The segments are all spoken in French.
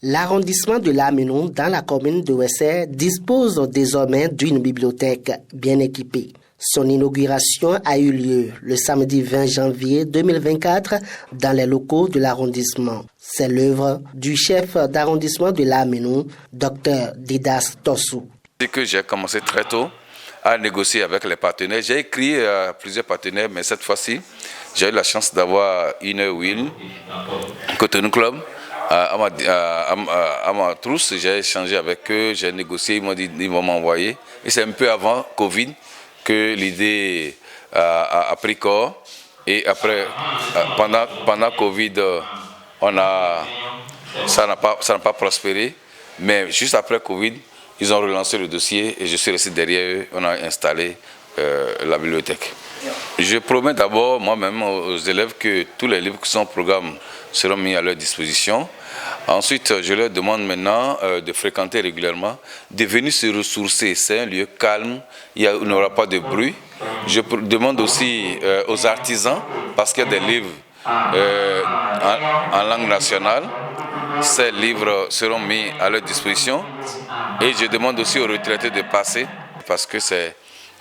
L'arrondissement de Lamenou, dans la commune de Ouessé, dispose désormais d'une bibliothèque bien équipée. Son inauguration a eu lieu le samedi 20 janvier 2024 dans les locaux de l'arrondissement. C'est l'œuvre du chef d'arrondissement de Lamenou, Dr Didas Tossou. C'est que j'ai commencé très tôt à négocier avec les partenaires. J'ai écrit à plusieurs partenaires, mais cette fois-ci, j'ai eu la chance d'avoir Inner Wheel, Cotonou Club. À ma trousse, j'ai échangé avec eux, j'ai négocié, ils m'ont dit qu'ils vont m'envoyer. Et c'est un peu avant Covid que l'idée a pris corps. Et après, pendant Covid, ça n'a pas prospéré. Mais juste après Covid, ils ont relancé le dossier et je suis resté derrière eux. On a installé la bibliothèque. Je promets d'abord moi-même aux élèves que tous les livres qui sont au programme seront mis à leur disposition. Ensuite, je leur demande maintenant de fréquenter régulièrement, de venir se ressourcer. C'est un lieu calme, il n'y aura pas de bruit. Je demande aussi aux artisans, parce qu'il y a des livres en langue nationale, ces livres seront mis à leur disposition. Et je demande aussi aux retraités de passer, parce que c'est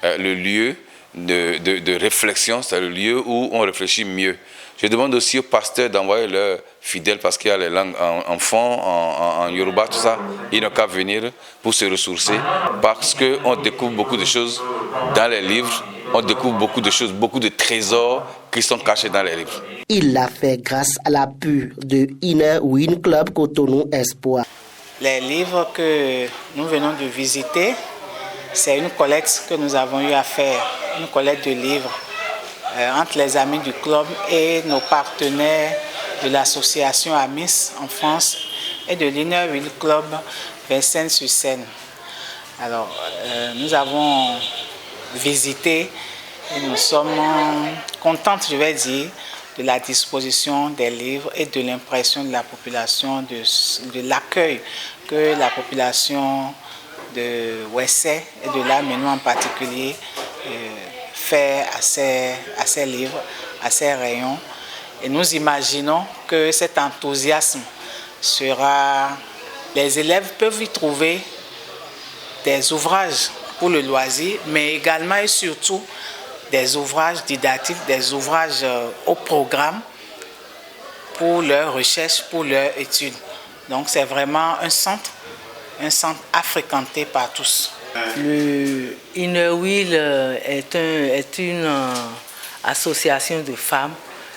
le lieu de réflexion, c'est le lieu où on réfléchit mieux. Je demande aussi aux pasteurs d'envoyer leurs fidèles, parce qu'il y a les langues en fond, en Yoruba, tout ça. Ils n'ont qu'à venir pour se ressourcer, parce qu'on découvre beaucoup de choses dans les livres, on découvre beaucoup de choses, beaucoup de trésors qui sont cachés dans les livres. Il l'a fait grâce à l'appui de Inner Wheel Club Cotonou Espoir. Les livres que nous venons de visiter, c'est une collecte que nous avons eu à faire, une collecte de livres entre les amis du club et nos partenaires de l'association AMIS en France et de l'Inner Wheel Club Vincennes-sur-Seine. Alors, nous avons visité et nous sommes contents, je vais dire, de la disposition des livres et de l'impression de la population, de l'accueil que la population de Ouessé et de Lamenou en particulier fait à ces livres, à ces rayons. Et nous imaginons que cet enthousiasme sera... Les élèves peuvent y trouver des ouvrages pour le loisir, mais également et surtout des ouvrages didactiques, des ouvrages au programme pour leur recherche, pour leur étude. Donc c'est vraiment un centre à fréquenter par tous. Le Inner Wheel est une association de femmes,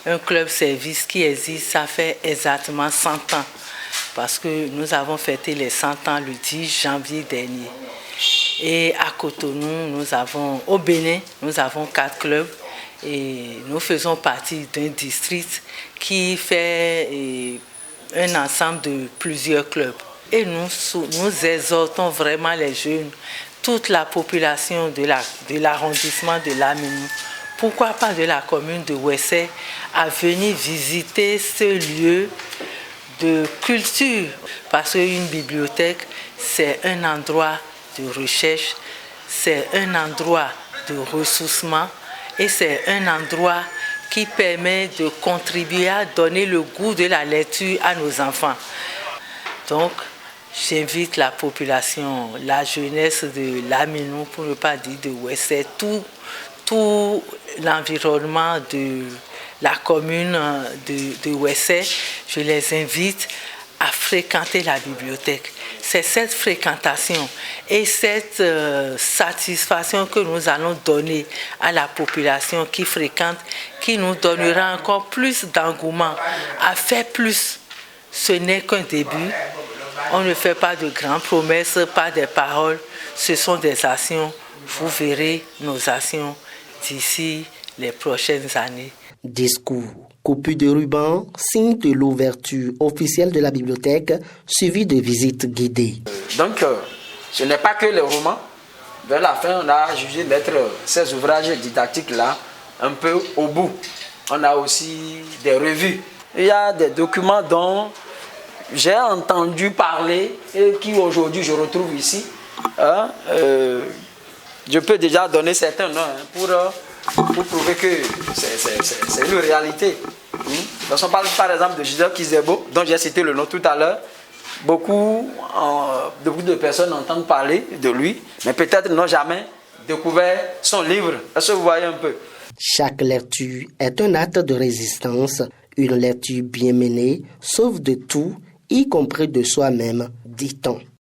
un club service qui existe, ça fait exactement 100 ans, parce que nous avons fêté les 100 ans le 10 janvier dernier. Et à Cotonou, au Bénin, nous avons 4 clubs et nous faisons partie d'un district qui fait un ensemble de plusieurs clubs. Et nous exhortons vraiment les jeunes, toute la population de l'arrondissement de Lamenou, pourquoi pas de la commune de Ouessé, à venir visiter ce lieu de culture. Parce qu'une bibliothèque, c'est un endroit de recherche, c'est un endroit de ressourcement et c'est un endroit qui permet de contribuer à donner le goût de la lecture à nos enfants. Donc, j'invite la population, la jeunesse de Lamenou, pour ne pas dire de Ouessé, tout l'environnement de la commune de Ouessé, je les invite à fréquenter la bibliothèque. C'est cette fréquentation et cette satisfaction que nous allons donner à la population qui fréquente, qui nous donnera encore plus d'engouement à faire plus. Ce n'est qu'un début. On ne fait pas de grandes promesses, pas des paroles, ce sont des actions. Vous verrez nos actions d'ici les prochaines années. Discours, coupure de ruban, signe de l'ouverture officielle de la bibliothèque, suivi de visites guidées. Donc, ce n'est pas que les romans. Vers la fin, on a jugé mettre ces ouvrages didactiques-là un peu au bout. On a aussi des revues. Il y a des documents dont j'ai entendu parler et qui aujourd'hui je retrouve ici. Je peux déjà donner certains noms pour prouver que c'est une réalité. Donc on parle par exemple de Gisèle Kizebo, dont j'ai cité le nom tout à l'heure, beaucoup de personnes entendent parler de lui, mais peut-être n'ont jamais découvert son livre. Est-ce que vous voyez un peu? Chaque lecture est un acte de résistance. Une lecture bien menée sauve de tout, y compris de soi-même, dit-on.